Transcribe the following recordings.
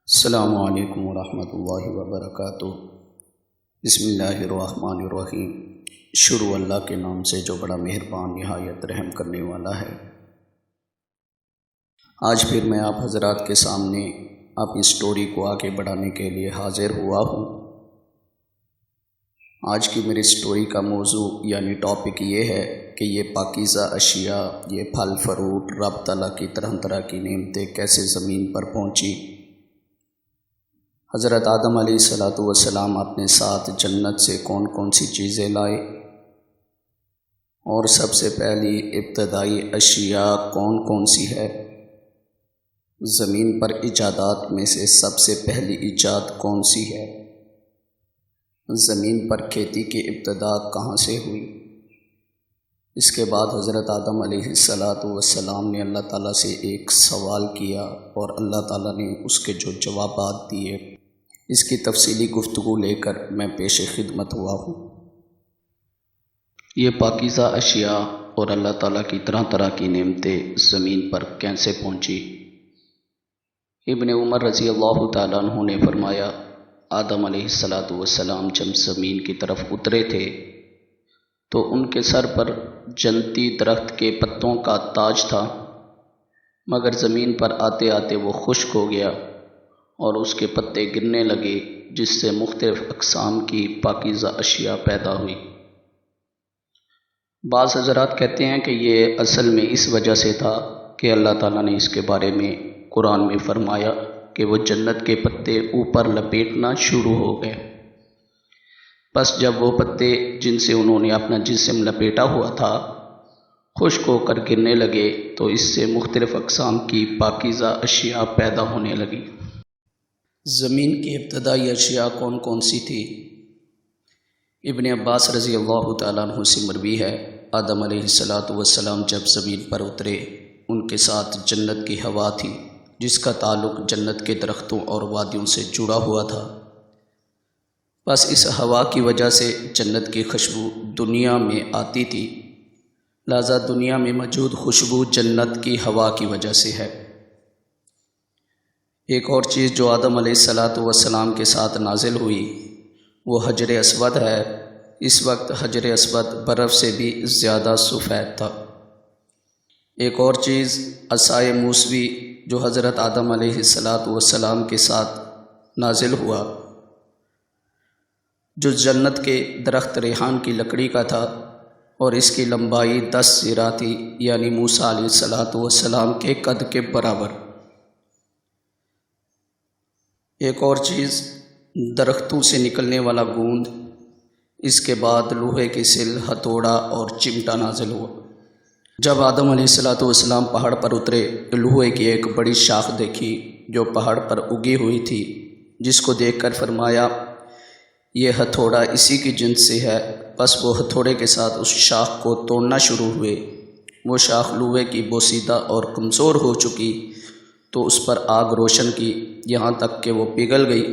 السلام علیکم ورحمۃ اللہ وبرکاتہ۔ بسم اللہ الرحمن الرحیم۔ شروع اللہ کے نام سے جو بڑا مہربان نہایت رحم کرنے والا ہے۔ آج پھر میں آپ حضرات کے سامنے اپنی اسٹوری کو آگے بڑھانے کے لیے حاضر ہوا ہوں۔ آج کی میری اسٹوری کا موضوع یعنی ٹاپک یہ ہے کہ یہ پاکیزہ اشیاء، یہ پھل فروٹ، رب تعالیٰ کی طرح طرح کی نعمتیں کیسے زمین پر پہنچی۔ حضرت آدم علیہ السلام اپنے ساتھ جنت سے کون کون سی چیزیں لائے، اور سب سے پہلی ابتدائی اشیاء کون کون سی ہے۔ زمین پر ایجادات میں سے سب سے پہلی ایجاد کون سی ہے۔ زمین پر کھیتی کی ابتدا کہاں سے ہوئی۔ اس کے بعد حضرت آدم علیہ السلام نے اللہ تعالیٰ سے ایک سوال کیا اور اللہ تعالیٰ نے اس کے جو جوابات دیے، اس کی تفصیلی گفتگو لے کر میں پیش خدمت ہوا ہوں۔ یہ پاکیزہ اشیاء اور اللہ تعالیٰ کی طرح طرح کی نعمتیں زمین پر کیسے پہنچی۔ ابن عمر رضی اللہ تعالیٰ عنہ نے فرمایا، آدم علیہ السلام جب زمین کی طرف اترے تھے تو ان کے سر پر جنتی درخت کے پتوں کا تاج تھا، مگر زمین پر آتے آتے وہ خشک ہو گیا اور اس کے پتے گرنے لگے، جس سے مختلف اقسام کی پاکیزہ اشیاء پیدا ہوئی۔ بعض حضرات کہتے ہیں کہ یہ اصل میں اس وجہ سے تھا کہ اللہ تعالیٰ نے اس کے بارے میں قرآن میں فرمایا کہ وہ جنت کے پتے اوپر لپیٹنا شروع ہو گئے۔ بس جب وہ پتے جن سے انہوں نے اپنا جسم لپیٹا ہوا تھا خشک ہو کر گرنے لگے تو اس سے مختلف اقسام کی پاکیزہ اشیاء پیدا ہونے لگی۔ زمین کی ابتدائی اشیاء کون کون سی تھی؟ ابن عباس رضی اللہ تعالیٰ عنہ سے مروی ہے، آدم علیہ السلام جب زمین پر اترے ان کے ساتھ جنت کی ہوا تھی، جس کا تعلق جنت کے درختوں اور وادیوں سے جڑا ہوا تھا۔ بس اس ہوا کی وجہ سے جنت کی خوشبو دنیا میں آتی تھی، لہذا دنیا میں موجود خوشبو جنت کی ہوا کی وجہ سے ہے۔ ایک اور چیز جو آدم علیہ السلام کے ساتھ نازل ہوئی وہ حجر اسود ہے۔ اس وقت حجر اسود برف سے بھی زیادہ سفید تھا۔ ایک اور چیز عصائے موسوی جو حضرت آدم علیہ السلام کے ساتھ نازل ہوا، جو جنت کے درخت ریحان کی لکڑی کا تھا اور اس کی لمبائی 10 ذراع تھی، یعنی موسیٰ علیہ السلام کے قد کے برابر۔ ایک اور چیز درختوں سے نکلنے والا گوند، اس کے بعد لوہے کی سل، ہتھوڑا اور چمٹا نازل ہوا۔ جب آدم علیہ السلام پہاڑ پر اترے تو لوہے کی ایک بڑی شاخ دیکھی جو پہاڑ پر اگی ہوئی تھی، جس کو دیکھ کر فرمایا یہ ہتھوڑا اسی کی جنس سے ہے۔ بس وہ ہتھوڑے کے ساتھ اس شاخ کو توڑنا شروع ہوئے۔ وہ شاخ لوہے کی بوسیدہ اور کمزور ہو چکی تو اس پر آگ روشن کی یہاں تک کہ وہ پگھل گئی۔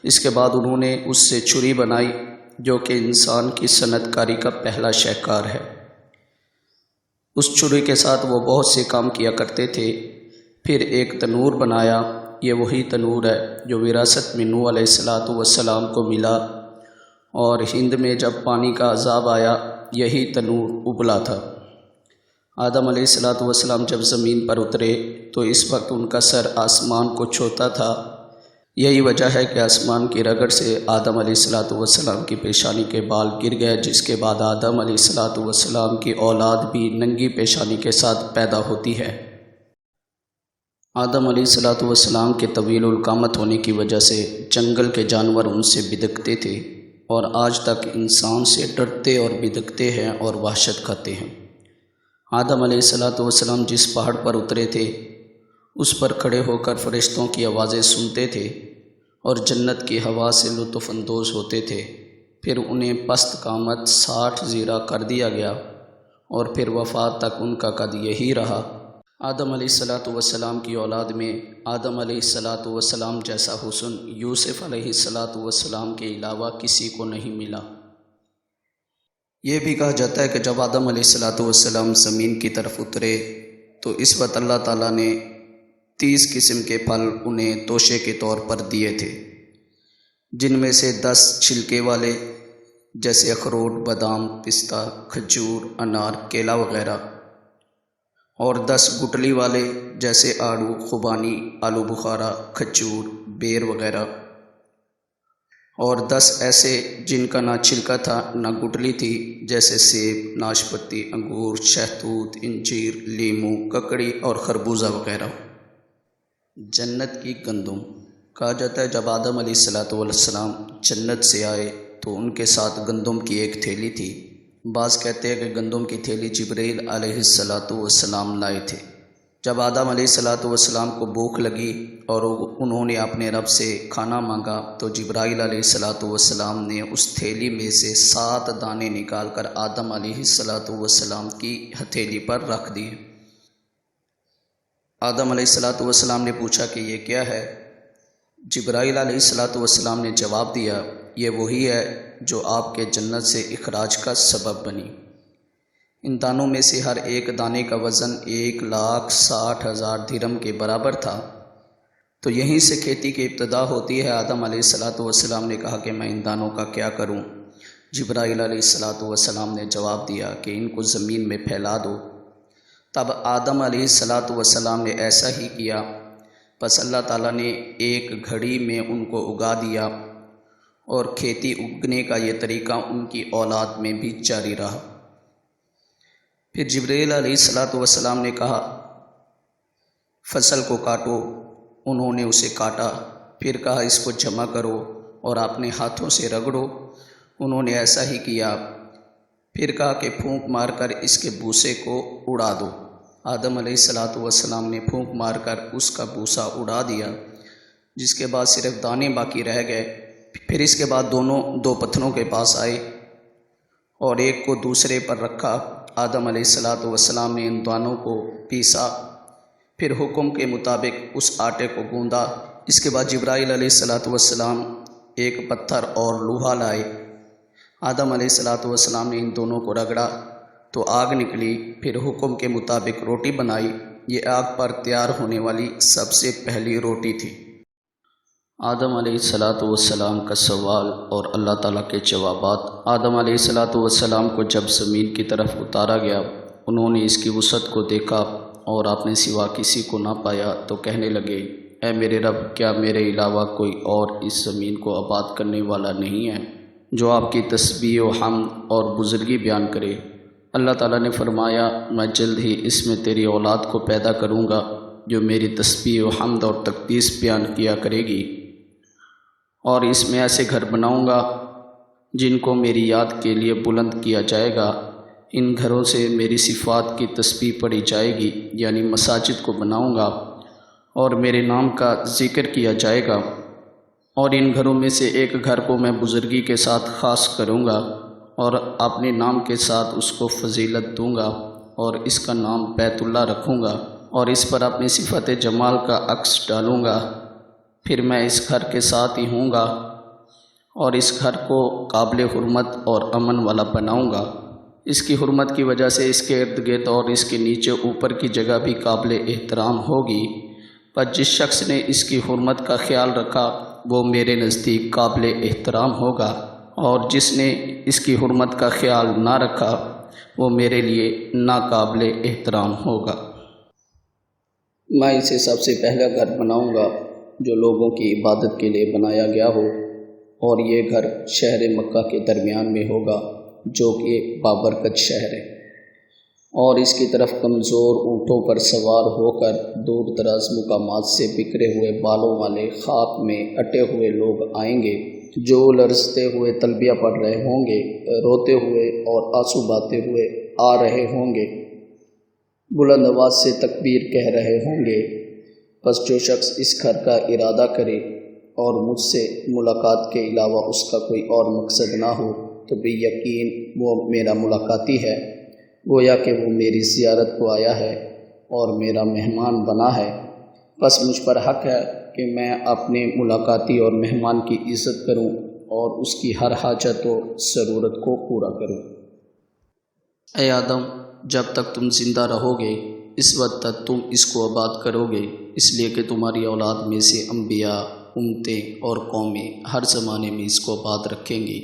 اس کے بعد انہوں نے اس سے چھری بنائی جو کہ انسان کی صنعت کاری کا پہلا شاہکار ہے۔ اس چھری کے ساتھ وہ بہت سے کام کیا کرتے تھے۔ پھر ایک تنور بنایا، یہ وہی تنور ہے جو وراثت میں نوح علیہ السلام کو ملا، اور ہند میں جب پانی کا عذاب آیا یہی تنور ابلا تھا۔ آدم علیہ السلام جب زمین پر اترے تو اس وقت ان کا سر آسمان کو چھوتا تھا۔ یہی وجہ ہے کہ آسمان کی رگڑ سے آدم علیہ السلام کی پیشانی کے بال گر گئے، جس کے بعد آدم علیہ السلام کی اولاد بھی ننگی پیشانی کے ساتھ پیدا ہوتی ہے۔ آدم علیہ السلام کے طویل القامت ہونے کی وجہ سے جنگل کے جانور ان سے بدکتے تھے، اور آج تک انسان سے ڈرتے اور بدکتے ہیں اور وحشت کھاتے ہیں۔ آدم علیہ السلام جس پہاڑ پر اترے تھے اس پر کھڑے ہو کر فرشتوں کی آوازیں سنتے تھے اور جنت کی ہوا سے لطف اندوز ہوتے تھے۔ پھر انہیں پست قامت 60 ذراع کر دیا گیا، اور پھر وفات تک ان کا قد یہی رہا۔ آدم علیہ السلام کی اولاد میں آدم علیہ السلام جیسا حسن یوسف علیہ السلام کے علاوہ کسی کو نہیں ملا۔ یہ بھی کہا جاتا ہے کہ جب آدم علیہ السلام زمین کی طرف اترے تو اس وقت اللہ تعالیٰ نے 30 قسم کے پھل انہیں توشے کے طور پر دیے تھے، جن میں سے 10 چھلکے والے جیسے اخروٹ، بادام، پستہ، کھجور، انار، کیلا وغیرہ، اور 10 گٹلی والے جیسے آڑو، خوبانی، آلو بخارا، کھجور، بیر وغیرہ، اور 10 ایسے جن کا نہ چھلکا تھا نہ گٹلی تھی جیسے سیب، ناشپتی، انگور، شہتوت، انجیر، لیموں، ککڑی اور خربوزہ وغیرہ۔ جنت کی گندم۔ کہا جاتا ہے جب آدم علیہ السلام جنت سے آئے تو ان کے ساتھ گندم کی ایک تھیلی تھی۔ بعض کہتے ہیں کہ گندم کی تھیلی جبرائیل علیہ السلام لائے تھے۔ جب آدم علیہ السلام کو بھوک لگی اور انہوں نے اپنے رب سے کھانا مانگا تو جبرائیل علیہ السلام نے اس تھیلی میں سے 7 دانے نکال کر آدم علیہ السلام کی ہتھیلی پر رکھ دیے۔ آدم علیہ السلام نے پوچھا کہ یہ کیا ہے؟ جبرائیل علیہ السلام نے جواب دیا، یہ وہی ہے جو آپ کے جنت سے اخراج کا سبب بنی۔ ان دانوں میں سے ہر ایک دانے کا وزن 1,60,000 درہم کے برابر تھا۔ تو یہیں سے کھیتی کی ابتدا ہوتی ہے۔ آدم علیہ السلام نے کہا کہ میں ان دانوں کا کیا کروں؟ جبرائیل علیہ السلام نے جواب دیا کہ ان کو زمین میں پھیلا دو۔ تب آدم علیہ السلام نے ایسا ہی کیا، پس اللہ تعالیٰ نے ایک گھڑی میں ان کو اگا دیا، اور کھیتی اگنے کا یہ طریقہ ان کی اولاد میں بھی جاری رہا۔ پھر جبرائیل علیہ السلام نے کہا فصل کو کاٹو۔ انہوں نے اسے کاٹا، پھر کہا اس کو جمع کرو اور اپنے ہاتھوں سے رگڑو۔ انہوں نے ایسا ہی کیا، پھر کہا کہ پھونک مار کر اس کے بوسے کو اڑا دو۔ آدم علیہ السلام نے پھونک مار کر اس کا بوسا اڑا دیا، جس کے بعد صرف دانے باقی رہ گئے۔ پھر اس کے بعد دونوں 2 پتھروں کے پاس آئے اور ایک کو دوسرے پر رکھا۔ آدم علیہ السلام نے ان دانوں کو پیسا، پھر حکم کے مطابق اس آٹے کو گوندا۔ اس کے بعد جبرائیل علیہ السلام ایک پتھر اور لوہا لائے۔ آدم علیہ السلام نے ان دونوں کو رگڑا تو آگ نکلی، پھر حکم کے مطابق روٹی بنائی۔ یہ آگ پر تیار ہونے والی سب سے پہلی روٹی تھی۔ آدم علیہ السلام کا سوال اور اللہ تعالیٰ کے جوابات۔ آدم علیہ السلام کو جب زمین کی طرف اتارا گیا، انہوں نے اس کی وسعت کو دیکھا اور اپنے سوا کسی کو نہ پایا تو کہنے لگے، اے میرے رب، کیا میرے علاوہ کوئی اور اس زمین کو آباد کرنے والا نہیں ہے جو آپ کی تسبیح و حمد اور بزرگی بیان کرے؟ اللہ تعالیٰ نے فرمایا، میں جلد ہی اس میں تیری اولاد کو پیدا کروں گا جو میری تسبیح و حمد اور تقدیس بیان کیا کرے گی، اور اس میں ایسے گھر بناؤں گا جن کو میری یاد کے لیے بلند کیا جائے گا۔ ان گھروں سے میری صفات کی تسبیح پڑھی جائے گی، یعنی مساجد کو بناؤں گا اور میرے نام کا ذکر کیا جائے گا، اور ان گھروں میں سے ایک گھر کو میں بزرگی کے ساتھ خاص کروں گا اور اپنے نام کے ساتھ اس کو فضیلت دوں گا، اور اس کا نام بیت اللہ رکھوں گا، اور اس پر اپنی صفت جمال کا عکس ڈالوں گا۔ پھر میں اس گھر کے ساتھ ہی ہوں گا اور اس گھر کو قابل حرمت اور امن والا بناؤں گا۔ اس کی حرمت کی وجہ سے اس کے ارد گرد اور اس کے نیچے اوپر کی جگہ بھی قابل احترام ہوگی، پر جس شخص نے اس کی حرمت کا خیال رکھا وہ میرے نزدیک قابل احترام ہوگا، اور جس نے اس کی حرمت کا خیال نہ رکھا وہ میرے لیے ناقابل احترام ہوگا۔ میں اسے سب سے پہلا گھر بناؤں گا جو لوگوں کی عبادت کے لیے بنایا گیا ہو، اور یہ گھر شہر مکہ کے درمیان میں ہوگا جو کہ بابرکت شہر ہے، اور اس کی طرف کمزور اونٹوں پر سوار ہو کر دور دراز مقامات سے بکھرے ہوئے بالوں والے خاک میں اٹے ہوئے لوگ آئیں گے، جو لرزتے ہوئے تلبیہ پڑھ رہے ہوں گے، روتے ہوئے اور آنسو بہاتے ہوئے آ رہے ہوں گے، بلند آواز سے تکبیر کہہ رہے ہوں گے۔ بس جو شخص اس گھر کا ارادہ کرے اور مجھ سے ملاقات کے علاوہ اس کا کوئی اور مقصد نہ ہو تو بے یقین وہ میرا ملاقاتی ہے، گویا کہ وہ میری زیارت کو آیا ہے اور میرا مہمان بنا ہے۔ بس مجھ پر حق ہے کہ میں اپنے ملاقاتی اور مہمان کی عزت کروں اور اس کی ہر حاجت و ضرورت کو پورا کروں۔ اے آدم، جب تک تم زندہ رہو گے اس وقت تک تم اس کو آباد کرو گے، اس لیے کہ تمہاری اولاد میں سے انبیاء، امتیں اور قومیں ہر زمانے میں اس کو آباد رکھیں گی۔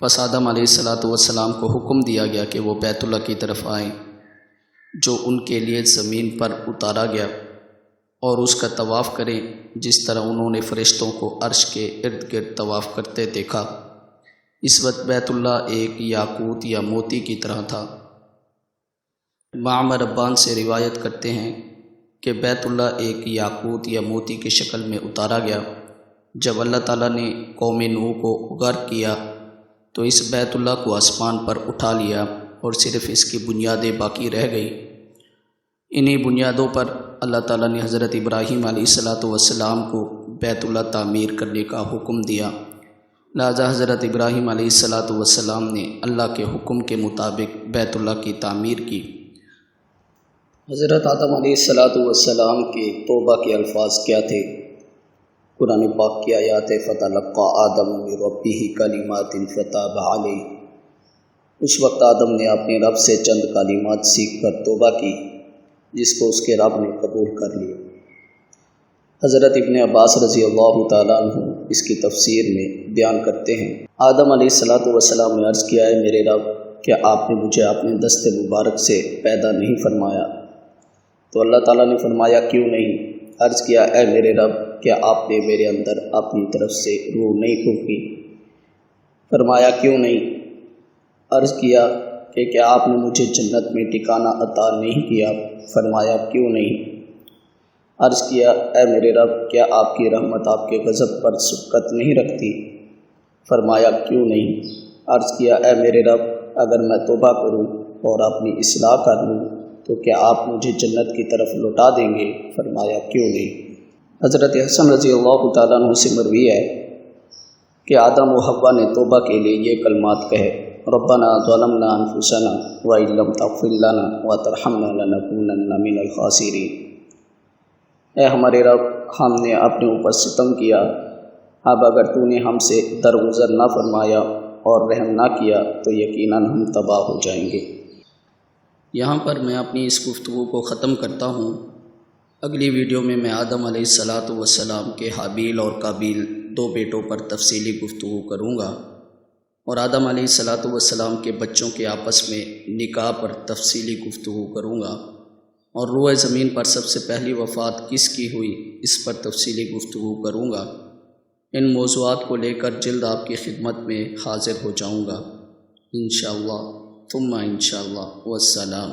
پس آدم علیہ السلام کو حکم دیا گیا کہ وہ بیت اللہ کی طرف آئیں، جو ان کے لیے زمین پر اتارا گیا، اور اس کا طواف کریں جس طرح انہوں نے فرشتوں کو عرش کے ارد گرد طواف کرتے دیکھا۔ اس وقت بیت اللہ ایک یاقوت یا موتی کی طرح تھا۔ معمر ابان سے روایت کرتے ہیں کہ بیت اللہ ایک یاقوت یا موتی کی شکل میں اتارا گیا۔ جب اللہ تعالیٰ نے قوم نوح کو غرق کیا تو اس بیت اللہ کو آسمان پر اٹھا لیا اور صرف اس کی بنیادیں باقی رہ گئی۔ انہی بنیادوں پر اللہ تعالیٰ نے حضرت ابراہیم علیہ السلام کو بیت اللہ تعمیر کرنے کا حکم دیا۔ لہذا حضرت ابراہیم علیہ السلام نے اللہ کے حکم کے مطابق بیت اللہ کی تعمیر کی۔ حضرت آدم علیہ السلام کے توبہ کے الفاظ کیا تھے؟ قرآن پاک کی آیات فَتَلَقَّىٰ آدَمُ مِن رَبِّهِ كَلِمَاتٍ فَتَابَ عَلَيْهِ۔ اس وقت آدم نے اپنے رب سے چند کلمات سیکھ کر توبہ کی، جس کو اس کے رب نے قبول کر لیا۔ حضرت ابن عباس رضی اللہ تعالیٰ عنہ اس کی تفسیر میں بیان کرتے ہیں، آدم علیہ السلام نے عرض کیا، ہے میرے رب، کیا آپ نے مجھے اپنے دست مبارک سے پیدا نہیں فرمایا؟ تو اللہ تعالیٰ نے فرمایا، کیوں نہیں؟ عرض کیا، اے میرے رب، کیا آپ نے میرے اندر اپنی طرف سے روح نہیں پھونکی؟ فرمایا، کیوں نہیں؟ عرض کیا کہ کیا آپ نے مجھے جنت میں ٹھکانہ عطا نہیں کیا؟ فرمایا، کیوں نہیں؟ عرض کیا، اے میرے رب، کیا آپ کی رحمت آپ کے غضب پر سبقت نہیں رکھتی؟ فرمایا، کیوں نہیں؟ عرض کیا، اے میرے رب، اگر میں توبہ کروں اور اپنی اصلاح کر لوں تو کیا آپ مجھے جنت کی طرف لوٹا دیں گے؟ فرمایا، کیوں نہیں؟ حضرت حسن رضی اللہ تعالیٰ عنہ سے مروی ہے کہ آدم و حوا نے توبہ کے لیے یہ کلمات کہے، ربنا ظلمنا انفسنا وان لم تغفر لنا وترحمنا لنکونن من الخاسرین۔ اے ہمارے رب، ہم نے اپنے اوپر ستم کیا، اب اگر تو نے ہم سے درگزر نہ فرمایا اور رحم نہ کیا تو یقیناً ہم تباہ ہو جائیں گے۔ یہاں پر میں اپنی اس گفتگو کو ختم کرتا ہوں۔ اگلی ویڈیو میں آدم علیہ السلام کے حابیل اور قابیل دو بیٹوں پر تفصیلی گفتگو کروں گا، اور آدم علیہ السلام کے بچوں کے آپس میں نکاح پر تفصیلی گفتگو کروں گا، اور روئے زمین پر سب سے پہلی وفات کس کی ہوئی اس پر تفصیلی گفتگو کروں گا۔ ان موضوعات کو لے کر جلد آپ کی خدمت میں حاضر ہو جاؤں گا انشاءاللہ ثم انشاءاللہ۔ والسلام۔